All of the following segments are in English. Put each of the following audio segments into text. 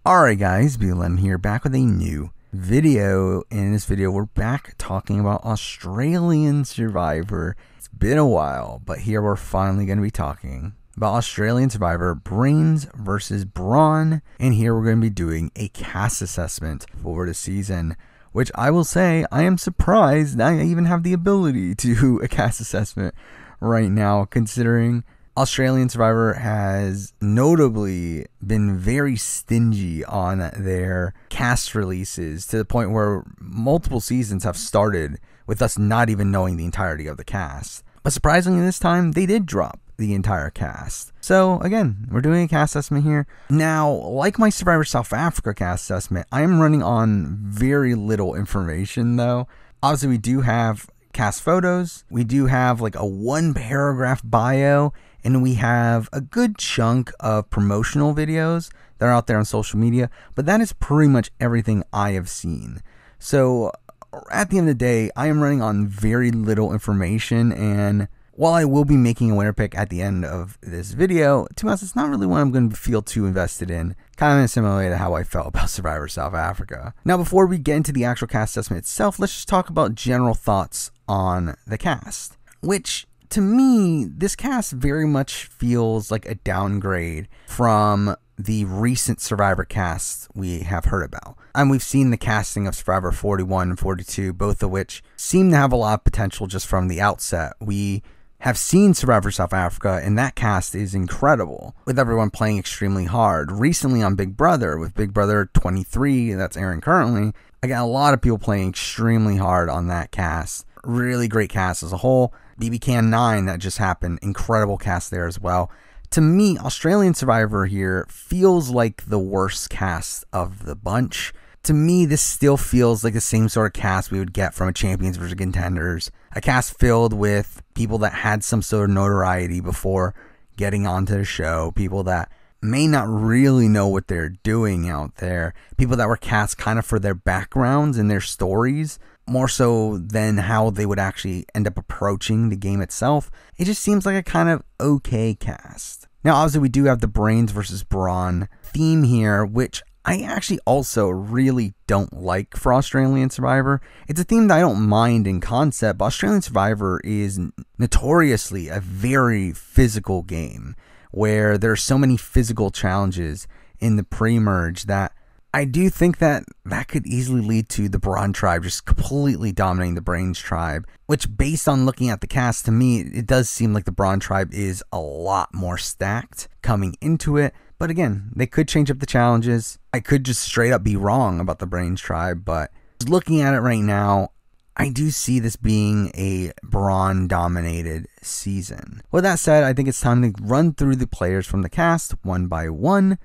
Alright guys, BLM here, back with a new video. In this video, we're back talking about Australian Survivor. It's been a while, but here we're finally going to be talking about Australian Survivor Brains versus Brawn. And here we're going to be doing a cast assessment for the season, which I will say, I am surprised I even have the ability to do a cast assessment right now, considering Australian Survivor has notably been very stingy on their cast releases, to the point where multiple seasons have started with us not even knowing the entirety of the cast. But surprisingly this time, they did drop the entire cast. So again, we're doing a cast assessment here. Now, like my Survivor South Africa cast assessment, I am running on very little information though. Obviously we do have cast photos, we do have like a 1-paragraph bio, and we have a good chunk of promotional videos that are out there on social media, but that is pretty much everything I have seen. So at the end of the day, I am running on very little information, and while I will be making a winner pick at the end of this video, to be honest, it's not really one I'm going to feel too invested in, kind of in a similar way to how I felt about Survivor South Africa. Now, before we get into the actual cast assessment itself, let's just talk about general thoughts on the cast, which, to me, this cast very much feels like a downgrade from the recent Survivor casts we have heard about. And we've seen the casting of Survivor 41 and 42, both of which seem to have a lot of potential just from the outset. We have seen Survivor South Africa, and that cast is incredible, with everyone playing extremely hard. Recently on Big Brother, with Big Brother 23, that's airing currently, I got a lot of people playing extremely hard on that cast. Really great cast as a whole. BB Can 9 that just happened, incredible cast there as well. To me, Australian Survivor here feels like the worst cast of the bunch. To me, this still feels like the same sort of cast we would get from a Champions vs. Contenders. A cast filled with people that had some sort of notoriety before getting onto the show. People that may not really know what they're doing out there. People that were cast kind of for their backgrounds and their stories, more so than how they would actually end up approaching the game itself. It just seems like a kind of okay cast. Now, obviously, we do have the Brains versus Brawn theme here, which I actually also really don't like for Australian Survivor. It's a theme that I don't mind in concept, but Australian Survivor is notoriously a very physical game, where there are so many physical challenges in the pre-merge that I do think that could easily lead to the Brawn tribe just completely dominating the Brains tribe, which, based on looking at the cast, to me, it does seem like the Brawn tribe is a lot more stacked coming into it. But again, they could change up the challenges. I could just straight up be wrong about the Brains tribe, but looking at it right now, I do see this being a Brawn-dominated season. With that said, I think it's time to run through the players from the cast one by one,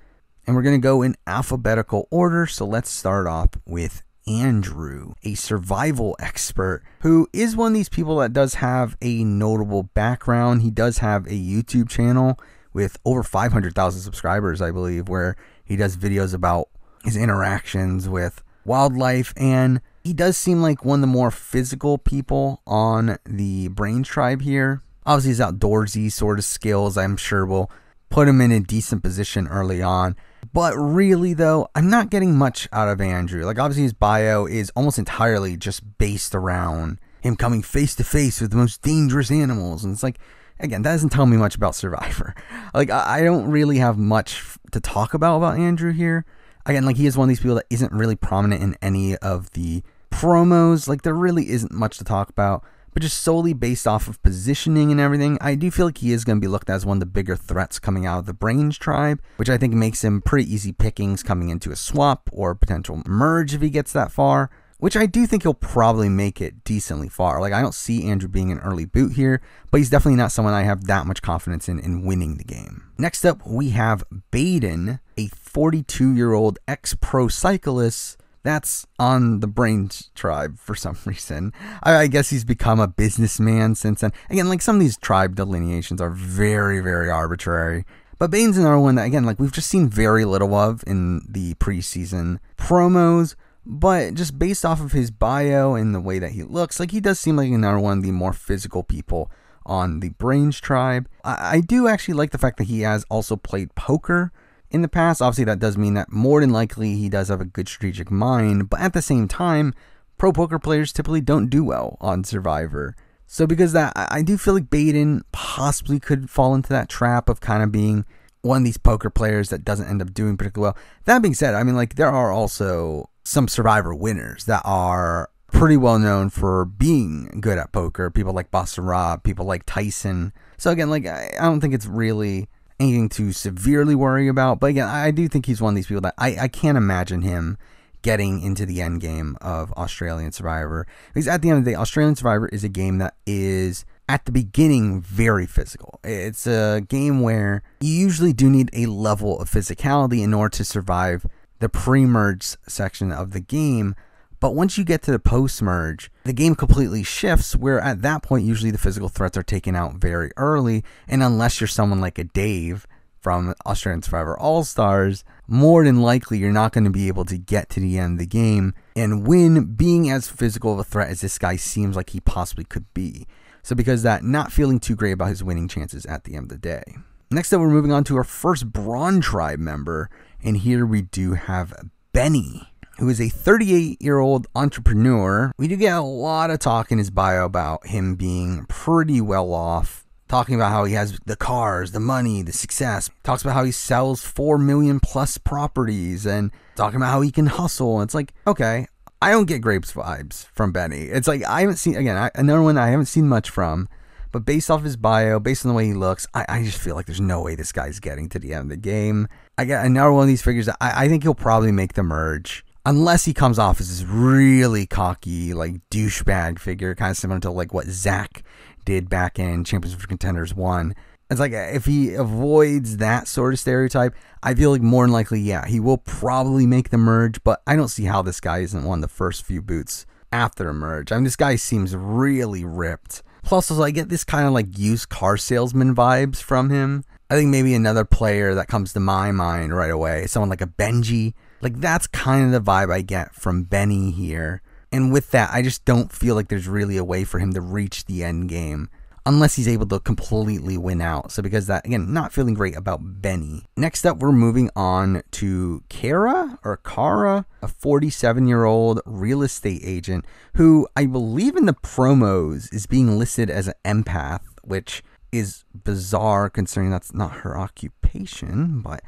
and we're going to go in alphabetical order. So let's start off with Andrew, a survival expert who is one of these people that does have a notable background. He does have a YouTube channel with over 500,000 subscribers, I believe, where he does videos about his interactions with wildlife, and he does seem like one of the more physical people on the Brains tribe here. Obviously, his outdoorsy sort of skills, I'm sure, will put him in a decent position early on. But really, though, I'm not getting much out of Andrew. Like, obviously, his bio is almost entirely just based around him coming face to face with the most dangerous animals. And it's like, again, that doesn't tell me much about Survivor. Like, I don't really have much to talk about Andrew here. Again, like, he is one of these people that isn't really prominent in any of the promos. Like, there really isn't much to talk about. But just solely based off of positioning and everything, I do feel like he is going to be looked at as one of the bigger threats coming out of the Brains tribe, which I think makes him pretty easy pickings coming into a swap or potential merge if he gets that far, which I do think he'll probably make it decently far. Like, I don't see Andrew being an early boot here, but he's definitely not someone I have that much confidence in winning the game. Next up, we have Baden, a 42-year-old ex-pro cyclist that's on the Brains tribe for some reason. I guess he's become a businessman since then. Again, like, some of these tribe delineations are very, very arbitrary. But Bane's another one that, again, like, we've just seen very little of in the preseason promos. But just based off of his bio and the way that he looks, like, he does seem like another one of the more physical people on the Brains tribe. I do actually like the fact that he has also played poker in the past. Obviously, that does mean that more than likely he does have a good strategic mind, but at the same time, pro poker players typically don't do well on Survivor. So because of that, I do feel like Baden possibly could fall into that trap of kind of being one of these poker players that doesn't end up doing particularly well. That being said, I mean, like, there are also some Survivor winners that are pretty well known for being good at poker. People like Boston Rob, people like Tyson. So again, like, I don't think it's really anything to severely worry about. But again, I do think he's one of these people that I can't imagine him getting into the end game of Australian Survivor. Because at the end of the day, Australian Survivor is a game that is, at the beginning, very physical. It's a game where you usually do need a level of physicality in order to survive the pre-merge section of the game. But once you get to the post-merge, the game completely shifts, where at that point, usually the physical threats are taken out very early. And unless you're someone like a Dave from Australian Survivor All-Stars, more than likely you're not going to be able to get to the end of the game and win, being as physical of a threat as this guy seems like he possibly could be. So because of that, not feeling too great about his winning chances at the end of the day. Next up, we're moving on to our first Brawn tribe member, and here we do have Benny, who is a 38-year-old entrepreneur. We do get a lot of talk in his bio about him being pretty well off, talking about how he has the cars, the money, the success. Talks about how he sells 4 million plus properties and talking about how he can hustle. It's like, okay, I don't get grapes vibes from Benny. It's like, I haven't seen, again, another one I haven't seen much from, but based off his bio, based on the way he looks, I just feel like there's no way this guy's getting to the end of the game. I got another one of these figures that I think he'll probably make the merge, unless he comes off as this really cocky, like, douchebag figure, kind of similar to like what Zach did back in Champions for Contenders 1. It's like, if he avoids that sort of stereotype, I feel like more than likely, yeah, he will probably make the merge, but I don't see how this guy isn't one of the first few boots after the merge. I mean, this guy seems really ripped. Plus, also, I get this kind of like used car salesman vibes from him. I think maybe another player that comes to my mind right away, someone like a Benji. Like, that's kind of the vibe I get from Benny here. And with that, I just don't feel like there's really a way for him to reach the end game unless he's able to completely win out. So because that, again, not feeling great about Benny. Next up, we're moving on to Kara, a 47-year-old real estate agent who I believe in the promos is being listed as an empath, which is bizarre considering that's not her occupation, but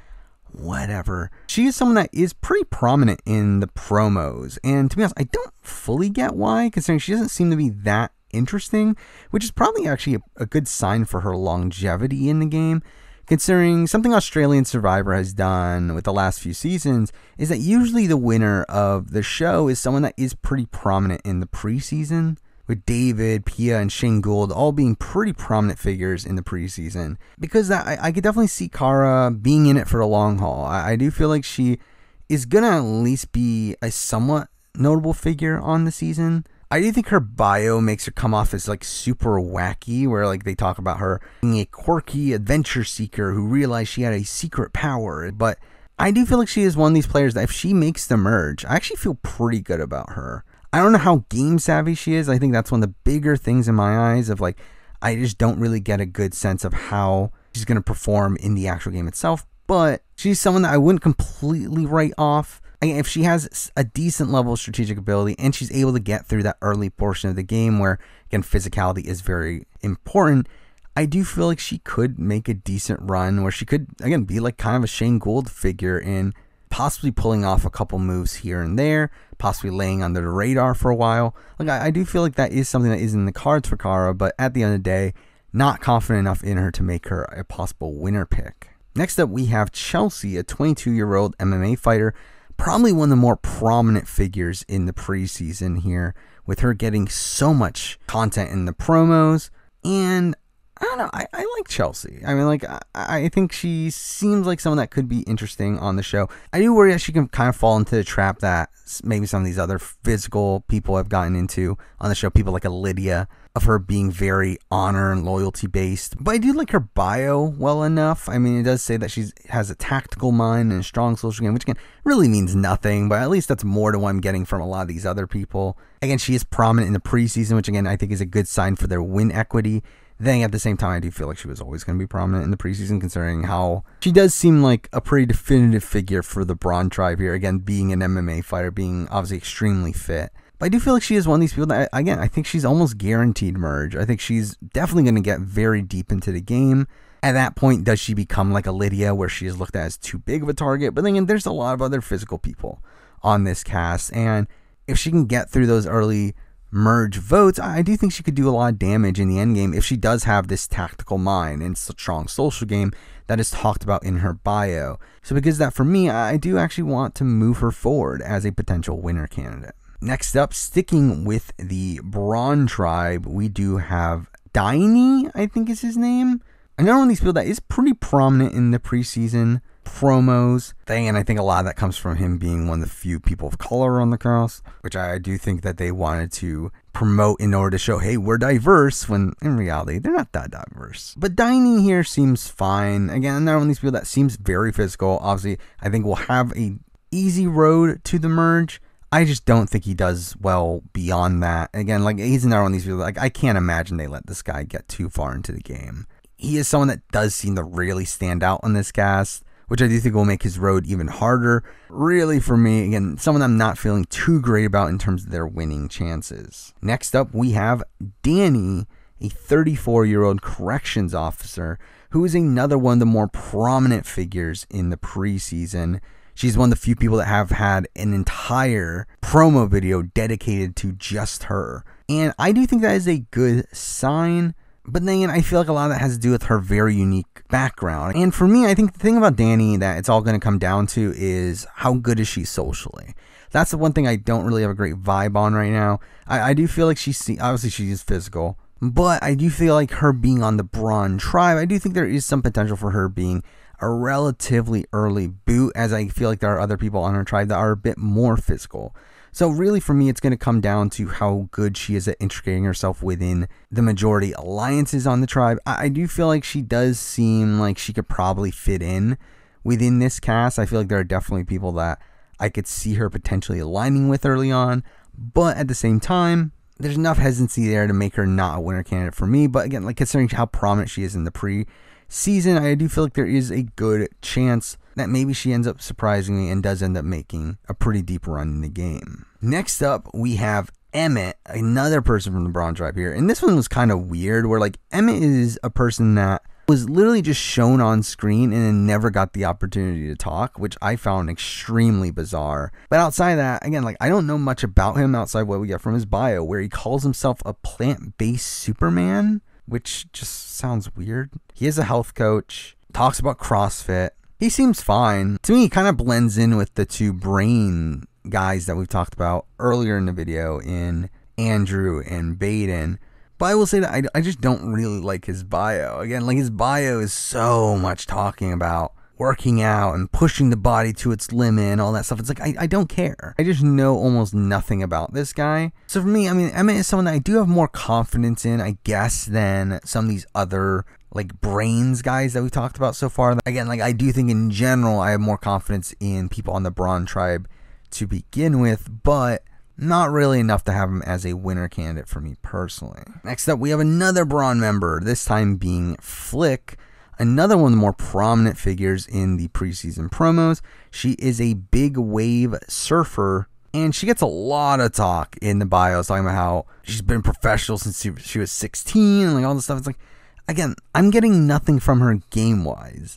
whatever. She is someone that is pretty prominent in the promos, and to be honest, I don't fully get why, considering she doesn't seem to be that interesting, which is probably actually a good sign for her longevity in the game, considering something Australian Survivor has done with the last few seasons is that usually the winner of the show is someone that is pretty prominent in the preseason, with David, Pia, and Shane Gould all being pretty prominent figures in the preseason. Because I could definitely see Kara being in it for the long haul. I do feel like she is going to at least be a somewhat notable figure on the season. I do think her bio makes her come off as like super wacky, where like they talk about her being a quirky adventure seeker who realized she had a secret power. But I do feel like she is one of these players that if she makes the merge, I actually feel pretty good about her. I don't know how game savvy she is. I think that's one of the bigger things in my eyes of like, I just don't really get a good sense of how she's going to perform in the actual game itself. But she's someone that I wouldn't completely write off. If she has a decent level of strategic ability and she's able to get through that early portion of the game where, again, physicality is very important, I do feel like she could make a decent run where she could, again, be like kind of a Shane Gould figure in possibly pulling off a couple moves here and there, possibly laying under the radar for a while. Like, I do feel like that is something that is in the cards for Kara, but at the end of the day, not confident enough in her to make her a possible winner pick. Next up, we have Chelsea, a 22-year-old MMA fighter, probably one of the more prominent figures in the preseason here, with her getting so much content in the promos. And I don't know, I like Chelsea. I mean, like, I think she seems like someone that could be interesting on the show. I do worry that she can kind of fall into the trap that maybe some of these other physical people have gotten into on the show, people like a Lydia, of her being very honor and loyalty based. But I do like her bio well enough. I mean, it does say that she has a tactical mind and a strong social game, which again really means nothing, but at least that's more than what I'm getting from a lot of these other people. Again, she is prominent in the preseason, which again I think is a good sign for their win equity. Then at the same time, I do feel like she was always going to be prominent in the preseason, considering how she does seem like a pretty definitive figure for the Brawn tribe here. Again, being an MMA fighter, being obviously extremely fit. But I do feel like she is one of these people that, again, I think she's almost guaranteed merge. I think she's definitely going to get very deep into the game. At that point, does she become like a Lydia, where she is looked at as too big of a target? But then again, there's a lot of other physical people on this cast, and if she can get through those early merge votes, I do think she could do a lot of damage in the end game if she does have this tactical mind and strong social game that is talked about in her bio. So because of that, for me, I do actually want to move her forward as a potential winner candidate. Next up, sticking with the Brawn tribe, we do have Diney, I think is his name. Another one of these people that is pretty prominent in the preseason promos thing, and I think a lot of that comes from him being one of the few people of color on the cast, which I do think that they wanted to promote in order to show, hey, we're diverse, when in reality, they're not that diverse. But Diney here seems fine. Again, another one of these people that seems very physical. Obviously, I think we'll have a easy road to the merge. I just don't think he does well beyond that. Again, like, he's another one of these people, like, I can't imagine they let this guy get too far into the game. He is someone that does seem to really stand out on this cast, which I do think will make his road even harder. Really, for me, again, someone I'm not feeling too great about in terms of their winning chances. Next up, we have Dani, a 34-year-old corrections officer, who is another one of the more prominent figures in the preseason. She's one of the few people that have had an entire promo video dedicated to just her. And I do think that is a good sign. But then again, I feel like a lot of that has to do with her very unique background. And for me, I think the thing about Dani that it's all going to come down to is how good is she socially. That's the one thing I don't really have a great vibe on right now. I do feel like obviously she is physical, but I do feel like her being on the Brawn tribe, I do think there is some potential for her being a relatively early boot, as I feel like there are other people on her tribe that are a bit more physical. So really, for me, it's going to come down to how good she is at integrating herself within the majority alliances on the tribe. I do feel like she does seem like she could probably fit in within this cast. I feel like there are definitely people that I could see her potentially aligning with early on. But at the same time, there's enough hesitancy there to make her not a winner candidate for me. But again, like, considering how prominent she is in the pre-season, I do feel like there is a good chance that maybe she ends up surprising me and does end up making a pretty deep run in the game. Next up, we have Emmett, another person from the Brawn tribe here. And this one was kind of weird, where like Emmett is a person that was literally just shown on screen and then never got the opportunity to talk, which I found extremely bizarre. But outside of that, again, like, I don't know much about him outside what we get from his bio, where he calls himself a plant-based Superman, which just sounds weird. He is a health coach, talks about CrossFit. He seems fine. To me, he kind of blends in with the two brain guys that we've talked about earlier in the video in Andrew and Baden. But I will say that I just don't really like his bio. Again, like, his bio is so much talking about working out and pushing the body to its limit and all that stuff. It's like, I don't care. I just know almost nothing about this guy. So for me, I mean, Emmett is someone that I do have more confidence in, I guess, than some of these other, like, brains guys that we talked about so far. Again, like, I do think in general I have more confidence in people on the Brawn tribe to begin with, but not really enough to have him as a winner candidate for me personally. Next up, we have another Brawn member, this time being Flick, another one of the more prominent figures in the preseason promos. She is a big wave surfer, and she gets a lot of talk in the bios, talking about how she's been professional since she was 16, and like all this stuff. It's like, again, I'm getting nothing from her game-wise.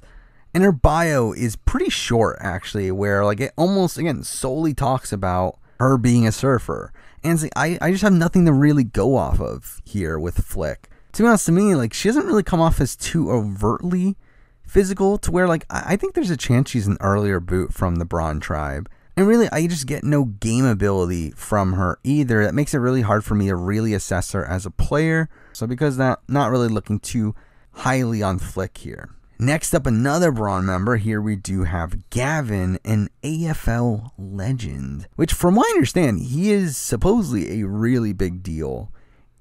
And her bio is pretty short, actually, where like it almost, again, solely talks about her being a surfer. And it's like, I just have nothing to really go off of here with Flick. To be honest, to me, like, she doesn't really come off as too overtly physical, to where, like, I think there's a chance she's an earlier boot from the Brawn tribe. And really, I just get no game ability from her either. That makes it really hard for me to really assess her as a player. So because of that, not really looking too highly on Flick here. Next up, another Brawn member. Here we do have Gavin, an AFL legend, which from what I understand, he is supposedly a really big deal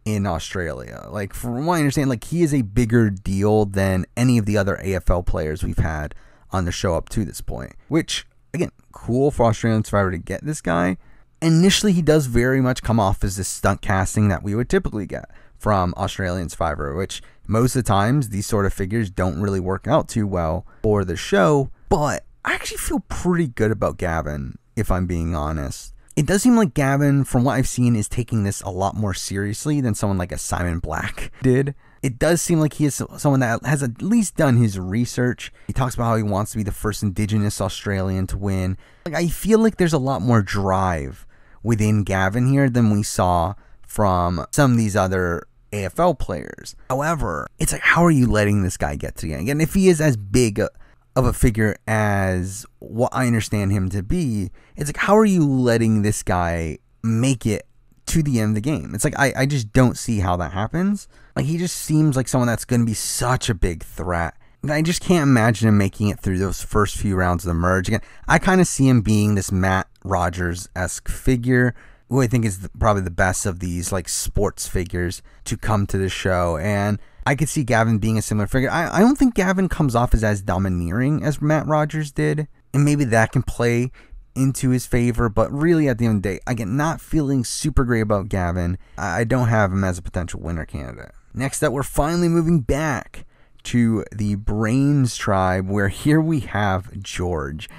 in Australia. Like, from what I understand, like, he is a bigger deal than any of the other AFL players we've had on the show up to this point, which, again, cool for Australian Survivor to get this guy. Initially, he does very much come off as this stunt casting that we would typically get from Australian Survivor, which Most of the times, these sort of figures don't really work out too well for the show, but I actually feel pretty good about Gavin, if I'm being honest. It does seem like Gavin, from what I've seen, is taking this a lot more seriously than someone like a Simon Black did. It does seem like he is someone that has at least done his research. He talks about how he wants to be the first Indigenous Australian to win. Like, I feel like there's a lot more drive within Gavin here than we saw from some of these other AFL players. However, it's like, how are you letting this guy get to the end? Again, if he is as big of a figure as what I understand him to be, it's like, how are you letting this guy make it to the end of the game? It's like, I just don't see how that happens. Like, he just seems like someone that's going to be such a big threat. And I just can't imagine him making it through those first few rounds of the merge. Again, I kind of see him being this Matt Rogers-esque figure, who I think is probably the best of these like sports figures to come to the show. And I could see Gavin being a similar figure. I don't think Gavin comes off as domineering as Matt Rogers did. And maybe that can play into his favor. But really, at the end of the day, again, not feeling super great about Gavin. I don't have him as a potential winner candidate. Next up, we're finally moving back to the Brains tribe, where here we have George,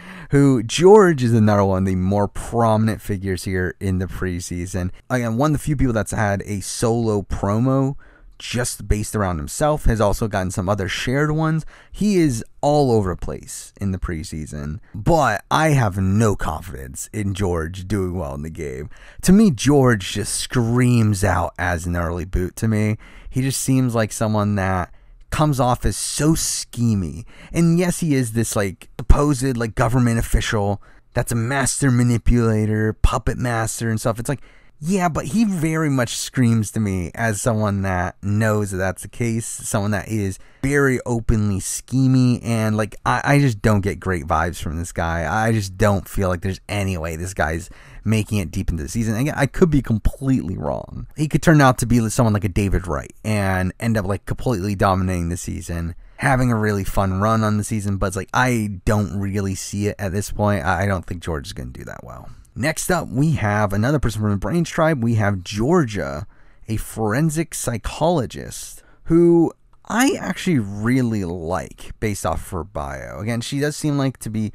George is another one of the more prominent figures here in the preseason. Again, one of the few people that's had a solo promo just based around himself, has also gotten some other shared ones. He is all over the place in the preseason, but I have no confidence in George doing well in the game. To me, George just screams out as an early boot to me. He just seems like someone that comes off as so schemy. And yes, he is this like supposed like government official that's a master manipulator, puppet master and stuff. It's like, yeah, but he very much screams to me as someone that knows that that's the case, someone that is very openly schemy, and like I just don't get great vibes from this guy. I just don't feel like there's any way this guy's making it deep into the season. Again, I could be completely wrong. He could turn out to be someone like a David Wright and end up like completely dominating the season, having a really fun run on the season, but it's like I don't really see it at this point. I don't think George is going to do that well. Next up, we have another person from the Brains tribe. We have Georgia, a forensic psychologist who I actually really like based off her bio. Again, she does seem like to be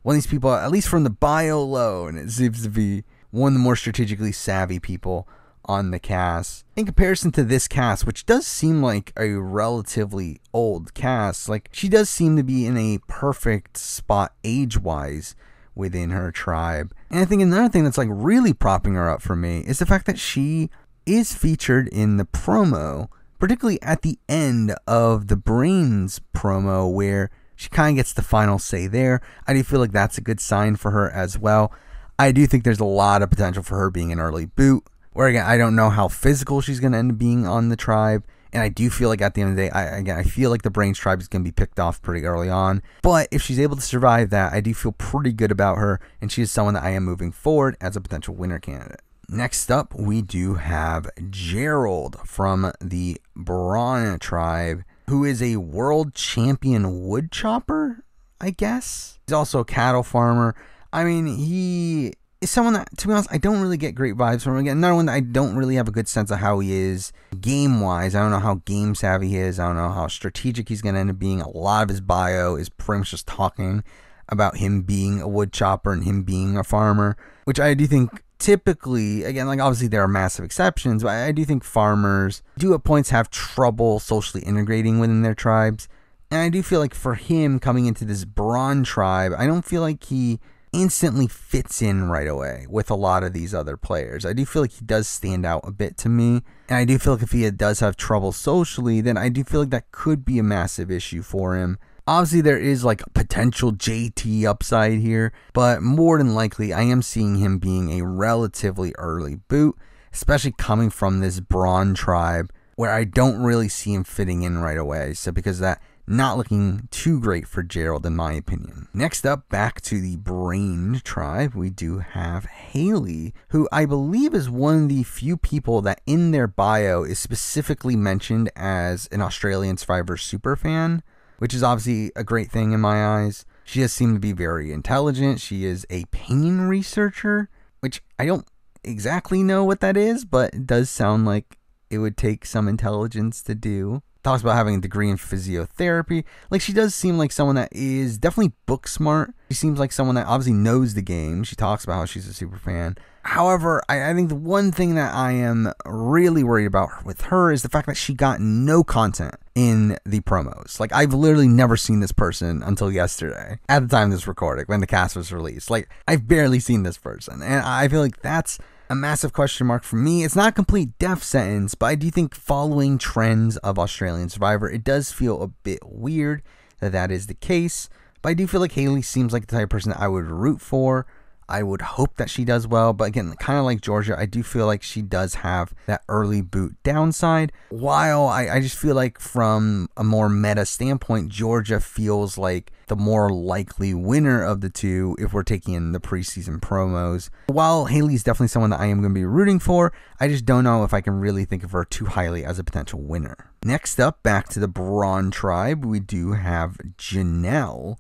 one of these people, at least from the bio alone, it seems to be one of the more strategically savvy people on the cast. In comparison to this cast, which does seem like a relatively old cast, like she does seem to be in a perfect spot age-wise within her tribe. And I think another thing that's like really propping her up for me is the fact that she is featured in the promo, particularly at the end of the Brains promo, where she kind of gets the final say there. I do feel like that's a good sign for her as well. I do think there's a lot of potential for her being an early boot, where again, I don't know how physical she's going to end up being on the tribe. And I do feel like at the end of the day, I feel like the Brains tribe is going to be picked off pretty early on. But if she's able to survive that, I do feel pretty good about her. And she is someone that I am moving forward as a potential winner candidate. Next up, we do have Gerald from the Brawn tribe, who is a world champion wood chopper, I guess. He's also a cattle farmer. I mean, he is someone that, to be honest, I don't really get great vibes from. Again, another one that I don't really have a good sense of how he is game-wise. I don't know how game savvy he is. I don't know how strategic he's going to end up being. A lot of his bio is pretty much just talking about him being a wood chopper and him being a farmer, which I do think typically, again, like obviously there are massive exceptions, but I do think farmers do at points have trouble socially integrating within their tribes. And I do feel like for him coming into this Brawn tribe, I don't feel like he instantly fits in right away with a lot of these other players. I do feel like he does stand out a bit to me. And I do feel like if he does have trouble socially, then I do feel like that could be a massive issue for him. Obviously, there is like a potential JT upside here, but more than likely, I am seeing him being a relatively early boot, especially coming from this Brawn tribe, where I don't really see him fitting in right away. So because of that, not looking too great for Gerald, in my opinion. Next up, back to the Brain tribe, we do have Haley, who I believe is one of the few people that in their bio is specifically mentioned as an Australian Survivor superfan, which is obviously a great thing in my eyes. She does seem to be very intelligent. She is a pain researcher, which I don't exactly know what that is, but it does sound like it would take some intelligence to do. talks about having a degree in physiotherapy. Like, she does seem like someone that is definitely book smart. She seems like someone that obviously knows the game. She talks about how she's a super fan. However, I think the one thing that I am really worried about with her is the fact that she got no content in the promos. Like, I've literally never seen this person until yesterday, at the time of this recording, when the cast was released. Like, I've barely seen this person, and I feel like that's a massive question mark for me. It's not a complete death sentence, but I do think following trends of Australian Survivor, it does feel a bit weird that that is the case. But I do feel like Haley seems like the type of person that I would root for. I would hope that she does well, but again, kind of like Georgia, I do feel like she does have that early boot downside. While I just feel like from a more meta standpoint, Georgia feels like the more likely winner of the two if we're taking in the preseason promos. While Haley's definitely someone that I am going to be rooting for, I just don't know if I can really think of her too highly as a potential winner. Next up, back to the Brawn tribe, we do have Janelle,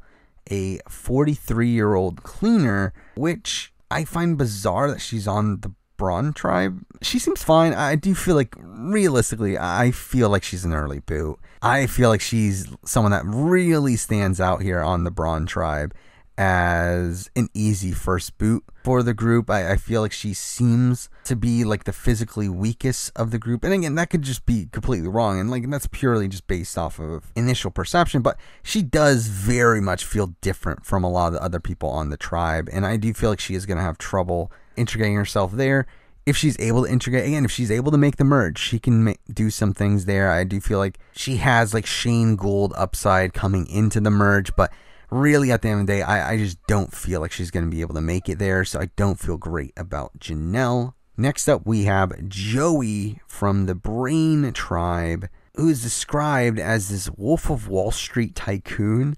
a 43-year-old cleaner, which I find bizarre that she's on the Brawn tribe. She seems fine. I do feel like, realistically, I feel like she's an early boot. I feel like she's someone that really stands out here on the Brawn tribe as an easy first boot for the group. I feel like she seems to be like the physically weakest of the group. And again, that could just be completely wrong. And like, that's purely just based off of initial perception, but she does very much feel different from a lot of the other people on the tribe. And I do feel like she is going to have trouble integrating herself there. If she's able to integrate, again, if she's able to make the merge, she can do some things there. I do feel like she has like Shane Gould upside coming into the merge, but really, at the end of the day, I just don't feel like she's going to be able to make it there, so I don't feel great about Janelle. Next up, we have Joey from the Brain tribe, who is described as this Wolf of Wall Street tycoon.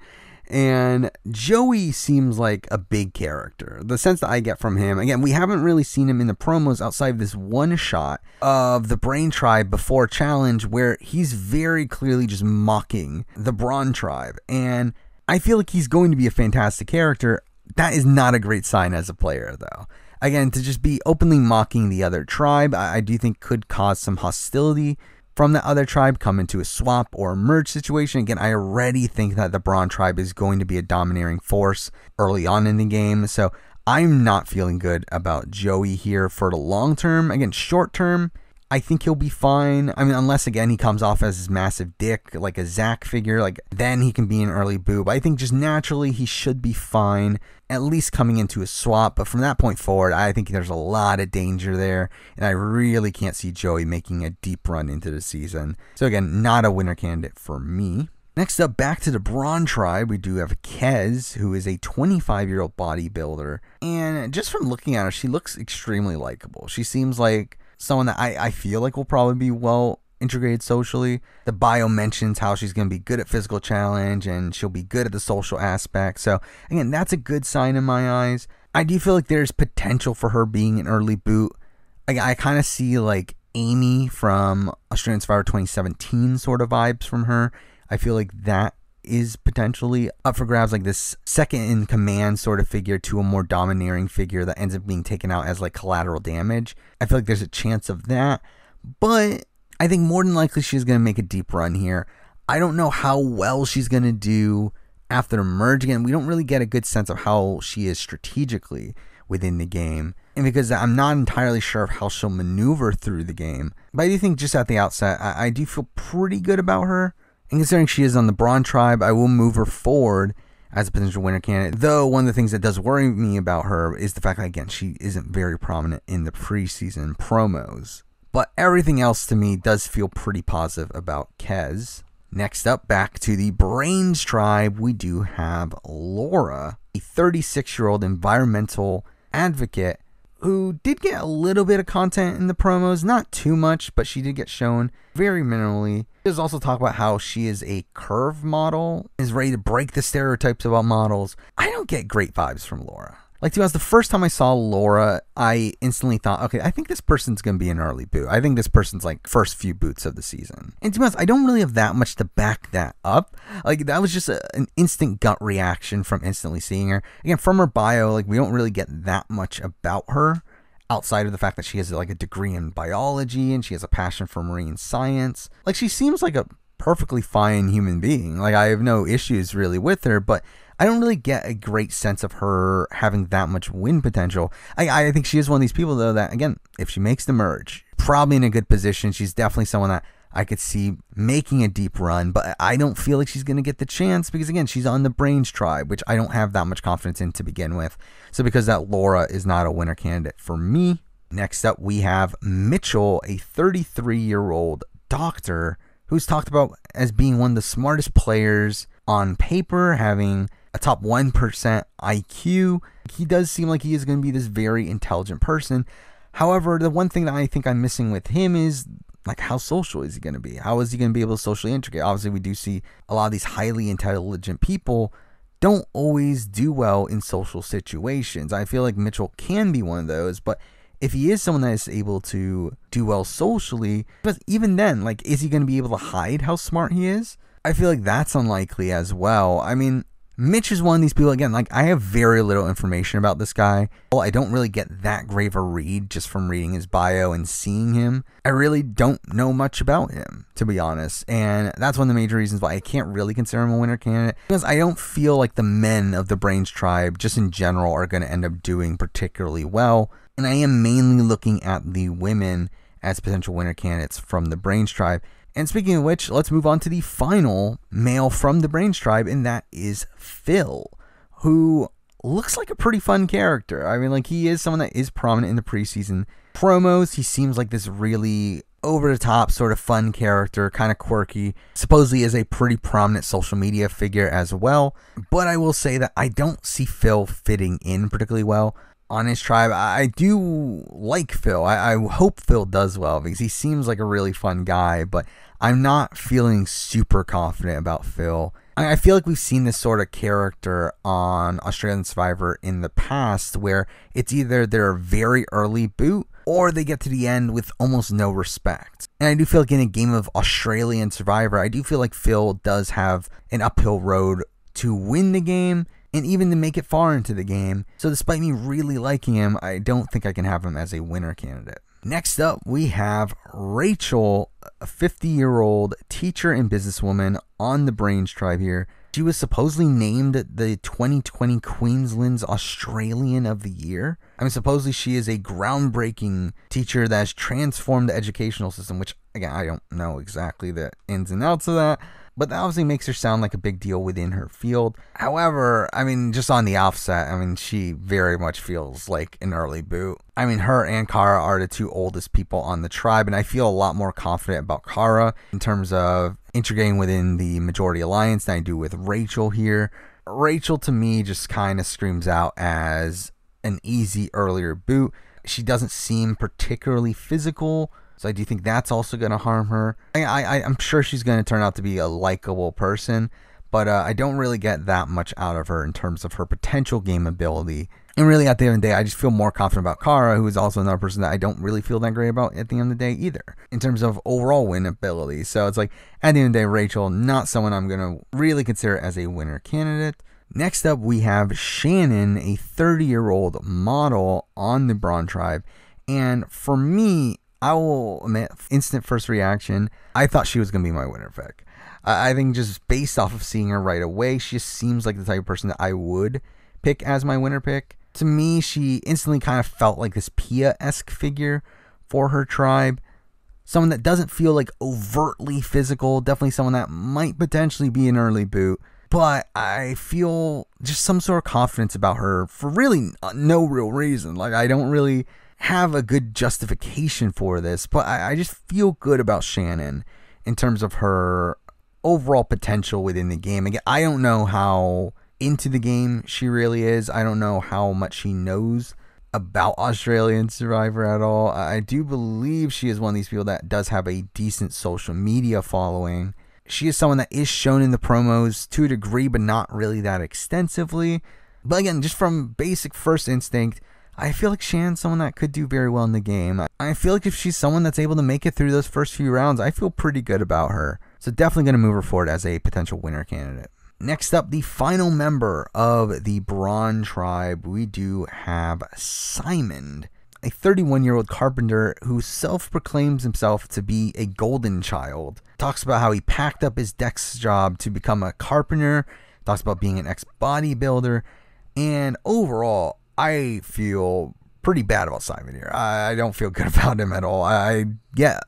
And Joey seems like a big character. The sense that I get from him, again, we haven't really seen him in the promos outside of this one shot of the Brain tribe before challenge where he's very clearly just mocking the Brawn tribe. And I feel like he's going to be a fantastic character. That is not a great sign as a player, though. Again, to just be openly mocking the other tribe, I do think could cause some hostility from the other tribe, come into a swap or a merge situation. Again, I already think that the Brawn tribe is going to be a domineering force early on in the game, so I'm not feeling good about Joey here for the long term. Again, short term, I think he'll be fine. I mean, unless, again, he comes off as this massive dick, like a Zach figure, like then he can be an early boo. But I think just naturally he should be fine, at least coming into a swap. But from that point forward, I think there's a lot of danger there, and I really can't see Joey making a deep run into the season. So again, not a winner candidate for me. Next up, back to the Brawn tribe, we do have Kez, who is a 25-year-old bodybuilder. And just from looking at her, she looks extremely likable. She seems like someone that I feel like will probably be well integrated socially. The bio mentions how she's going to be good at physical challenge and she'll be good at the social aspect. So again, that's a good sign in my eyes. I do feel like there's potential for her being an early boot. I kind of see like Amy from Australian Survivor 2017 sort of vibes from her. I feel like that is potentially up for grabs, like this second in command sort of figure to a more domineering figure that ends up being taken out as like collateral damage. I feel like there's a chance of that, but I think more than likely she's going to make a deep run here. I don't know how well she's going to do after the merge. Again, we don't really get a good sense of how she is strategically within the game, and because I'm not entirely sure of how she'll maneuver through the game, but I do think just at the outset, I do feel pretty good about her. And considering she is on the Brawn tribe, I will move her forward as a potential winner candidate. Though one of the things that does worry me about her is the fact that, again, she isn't very prominent in the preseason promos. But everything else to me does feel pretty positive about Kez. Next up, back to the Brains tribe, we do have Laura, a 36-year-old environmental advocate who did get a little bit of content in the promos, not too much, but she did get shown very minimally. She does also talk about how she is a curve model, is ready to break the stereotypes about models. I don't get great vibes from Laura. Like, to be honest, the first time I saw Laura, I instantly thought, okay, I think this person's going to be an early boot. I think this person's like first few boots of the season. And to be honest, I don't really have that much to back that up. Like, that was just an instant gut reaction from instantly seeing her. Again, from her bio, like, we don't really get that much about her outside of the fact that she has like a degree in biology and she has a passion for marine science. Like, she seems like a perfectly fine human being. Like, I have no issues really with her, but I don't really get a great sense of her having that much win potential. I think she is one of these people, though, that, again, if she makes the merge, probably in a good position. She's definitely someone that I could see making a deep run, but I don't feel like she's going to get the chance because, again, she's on the Brains tribe, which I don't have that much confidence in to begin with. So because that, Laura is not a winner candidate for me. Next up, we have Mitchell, a 33-year-old doctor who's talked about as being one of the smartest players on paper, having a top 1% IQ. He does seem like he is going to be this very intelligent person. However, the one thing that I think I'm missing with him is, like, how social is he going to be? How is he going to be able to socially integrate? Obviously, we do see a lot of these highly intelligent people don't always do well in social situations. I feel like Mitchell can be one of those, but if he is someone that is able to do well socially, but even then, like, is he going to be able to hide how smart he is? I feel like that's unlikely as well. I mean, Mitch is one of these people, again, like, I have very little information about this guy. I don't really get that great of a read just from reading his bio and seeing him. I really don't know much about him, to be honest. And that's one of the major reasons why I can't really consider him a winner candidate. Because I don't feel like the men of the Brains tribe, just in general, are going to end up doing particularly well. And I am mainly looking at the women as potential winner candidates from the Brains tribe. And speaking of which, let's move on to the final male from the Brains tribe, and that is Phil, who looks like a pretty fun character. I mean, like, he is someone that is prominent in the preseason promos. He seems like this really over-the-top sort of fun character, kind of quirky. Supposedly is a pretty prominent social media figure as well. But I will say that I don't see Phil fitting in particularly well on his tribe. I do like Phil. I hope Phil does well because he seems like a really fun guy, but I'm not feeling super confident about Phil. I feel like we've seen this sort of character on Australian Survivor in the past where it's either they're a very early boot or they get to the end with almost no respect. And I do feel like in a game of Australian Survivor, I do feel like Phil does have an uphill road to win the game and even to make it far into the game. So despite me really liking him, I don't think I can have him as a winner candidate. Next up, we have Rachel, a 50-year-old teacher and businesswoman on the Brains tribe here. She was supposedly named the 2020 Queensland's Australian of the Year. I mean, supposedly she is a groundbreaking teacher that has transformed the educational system, which, again, I don't know exactly the ins and outs of that. But that obviously makes her sound like a big deal within her field. However, I mean, just on the offset, I mean, she very much feels like an early boot. I mean, her and Kara are the two oldest people on the tribe, and I feel a lot more confident about Kara in terms of integrating within the majority alliance than I do with Rachel here. Rachel, to me, just kind of screams out as an easy earlier boot. She doesn't seem particularly physical, so I do think that's also going to harm her. I'm sure she's going to turn out to be a likable person, but I don't really get that much out of her in terms of her potential game ability. And really, at the end of the day, I just feel more confident about Kara, who is also another person that I don't really feel that great about at the end of the day either, in terms of overall win ability. So it's like, at the end of the day, Rachel, not someone I'm going to really consider as a winner candidate. Next up, we have Shannon, a 30-year-old model on the Brawn tribe. And for me, I will admit, instant first reaction, I thought she was going to be my winner pick. I think just based off of seeing her right away, she just seems like the type of person that I would pick as my winner pick. To me, she instantly kind of felt like this Pia-esque figure for her tribe. Someone that doesn't feel like overtly physical, definitely someone that might potentially be an early boot. But I feel just some sort of confidence about her for really no real reason. Like, I don't really have a good justification for this, but I just feel good about Shannon in terms of her overall potential within the game. Again, I don't know how into the game she really is. I don't know how much she knows about Australian Survivor at all. I do believe she is one of these people that does have a decent social media following. She is someone that is shown in the promos to a degree, but not really that extensively. But again, just from basic first instinct, I feel like Shannon's someone that could do very well in the game. I feel like if she's someone that's able to make it through those first few rounds, I feel pretty good about her. So definitely going to move her forward as a potential winner candidate. Next up, the final member of the Brawn tribe, we do have Simon. a 31-year-old carpenter who self-proclaims himself to be a golden child. Talks about how he packed up his desk job to become a carpenter. Talks about being an ex-bodybuilder. And overall, I feel pretty bad about Simon here. I don't feel good about him at all. I get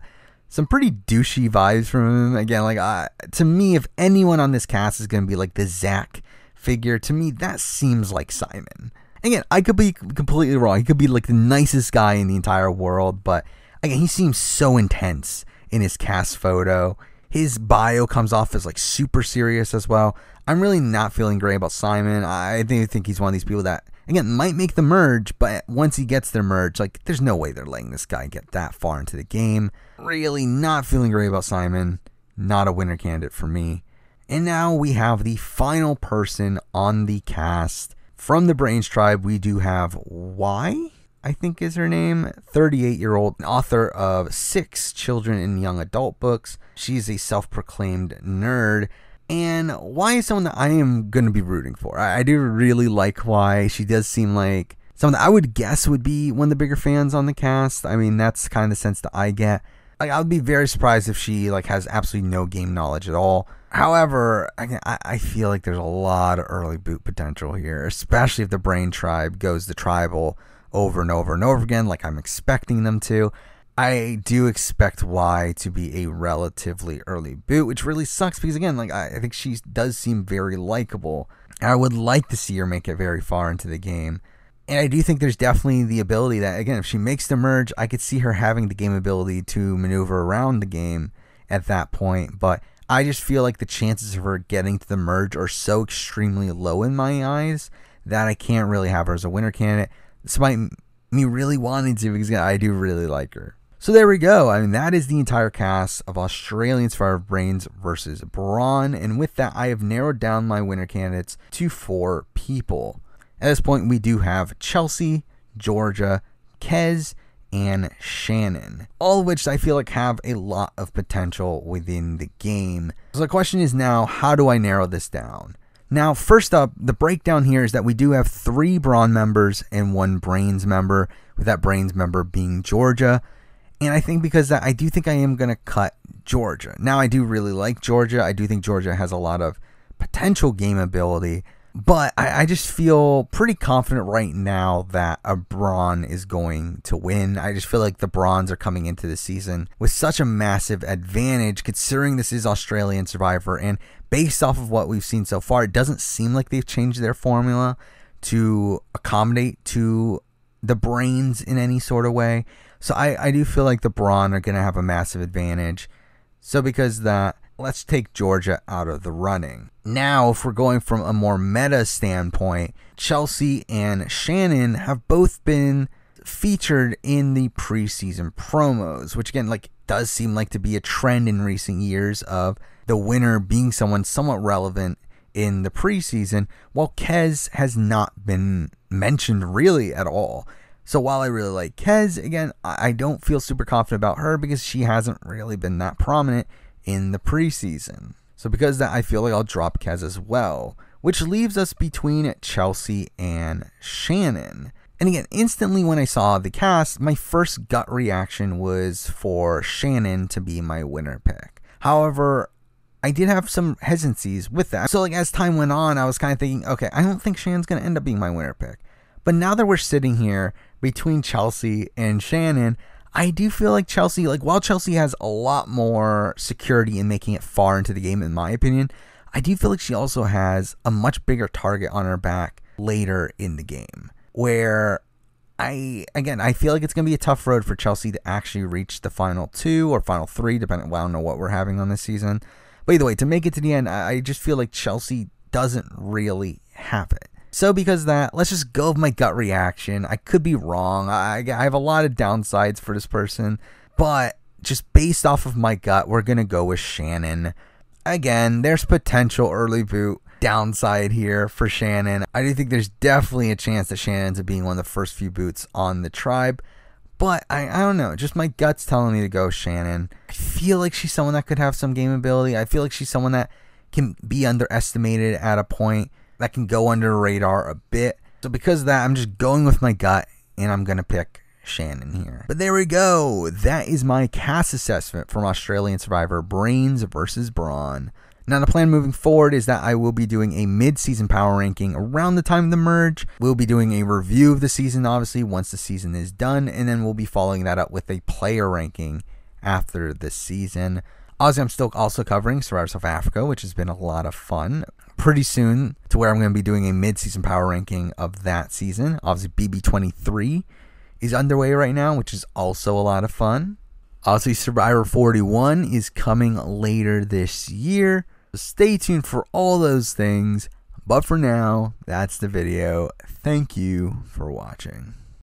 some pretty douchey vibes from him. Again, to me, if anyone on this cast is going to be like the Zach figure, to me, that seems like Simon. Again, I could be completely wrong. He could be like the nicest guy in the entire world, but again, he seems so intense in his cast photo. His bio comes off as like super serious as well. I'm really not feeling great about Simon. I do think he's one of these people that, again, might make the merge, but once he gets their merge, like, there's no way they're letting this guy get that far into the game. Really not feeling great about Simon. Not a winner candidate for me. And now we have the final person on the cast. From the Brains tribe, we do have Y, I think is her name, 38-year-old author of 6 children and young adult books. She's a self-proclaimed nerd. And Y is someone that I am going to be rooting for. I do really like Y. She does seem like someone that I would guess would be one of the bigger fans on the cast. I mean, that's kind of the sense that I get. Like, I would be very surprised if she like has absolutely no game knowledge at all. However, I feel like there's a lot of early boot potential here, especially if the Brain tribe goes the tribal over and over and over again, like I'm expecting them to. I do expect Y to be a relatively early boot, which really sucks because, again, like I think she does seem very likable. I would like to see her make it very far into the game. And I do think there's definitely the ability that, again, if she makes the merge, I could see her having the game ability to maneuver around the game at that point. But I just feel like the chances of her getting to the merge are so extremely low in my eyes that I can't really have her as a winner candidate, despite me really wanting to, because I do really like her. So there we go. I mean, that is the entire cast of Australian Survivor Brains versus Brawn. And with that, I have narrowed down my winner candidates to 4 people. At this point, we do have Chelsea, Georgia, Kez, and Shannon, all of which I feel like have a lot of potential within the game. So the question is now, how do I narrow this down? Now, first up, the breakdown here is that we do have 3 Brawn members and 1 Brains member, with that Brains member being Georgia. And I think because that, I do think I am going to cut Georgia. Now, I do really like Georgia. I do think Georgia has a lot of potential game ability. But I just feel pretty confident right now that a Brawn is going to win. I just feel like the Brawns are coming into the season with such a massive advantage, considering this is Australian Survivor. And based off of what we've seen so far, it doesn't seem like they've changed their formula to accommodate to the Brains in any sort of way. So I do feel like the Brawn are going to have a massive advantage. So because of that, let's take Georgia out of the running. Now, if we're going from a more meta standpoint, Chelsea and Shannon have both been featured in the preseason promos, which again, like, does seem like to be a trend in recent years of the winner being someone somewhat relevant in the preseason, while Kez has not been mentioned really at all. So while I really like Kez, again, I don't feel super confident about her because she hasn't really been that prominent in the preseason. So because of that, I feel like I'll drop Kez as well, which leaves us between Chelsea and Shannon. And again, instantly when I saw the cast, my first gut reaction was for Shannon to be my winner pick. However, I did have some hesitancies with that. So like as time went on, I was kind of thinking, okay, I don't think Shannon's going to end up being my winner pick. But now that we're sitting here between Chelsea and Shannon, I do feel like Chelsea, like while Chelsea has a lot more security in making it far into the game, in my opinion, I do feel like she also has a much bigger target on her back later in the game, where I feel like it's going to be a tough road for Chelsea to actually reach the final 2 or final 3, depending, well, I don't know what we're having on this season. But either way, to make it to the end, I just feel like Chelsea doesn't really have it. So because of that, let's just go with my gut reaction. I could be wrong. I have a lot of downsides for this person, but just based off of my gut, we're going to go with Shannon. Again, there's potential early boot downside here for Shannon. I do think there's definitely a chance that Shannon ends up being one of the first few boots on the tribe, but I don't know. Just my gut's telling me to go Shannon. I feel like she's someone that could have some game ability. I feel like she's someone that can be underestimated at a point, that can go under the radar a bit. So because of that, I'm just going with my gut, and I'm going to pick Shannon here. But there we go. That is my cast assessment from Australian Survivor Brains versus Brawn. Now, the plan moving forward is that I will be doing a mid-season power ranking around the time of the merge. We'll be doing a review of the season, obviously, once the season is done, and then we'll be following that up with a player ranking after the season. Obviously, I'm still also covering Survivor South Africa, which has been a lot of fun. Pretty soon to where I'm going to be doing a mid-season power ranking of that season. Obviously, BB23 is underway right now, which is also a lot of fun. Obviously, Survivor 41 is coming later this year. Stay tuned for all those things. But for now, that's the video. Thank you for watching.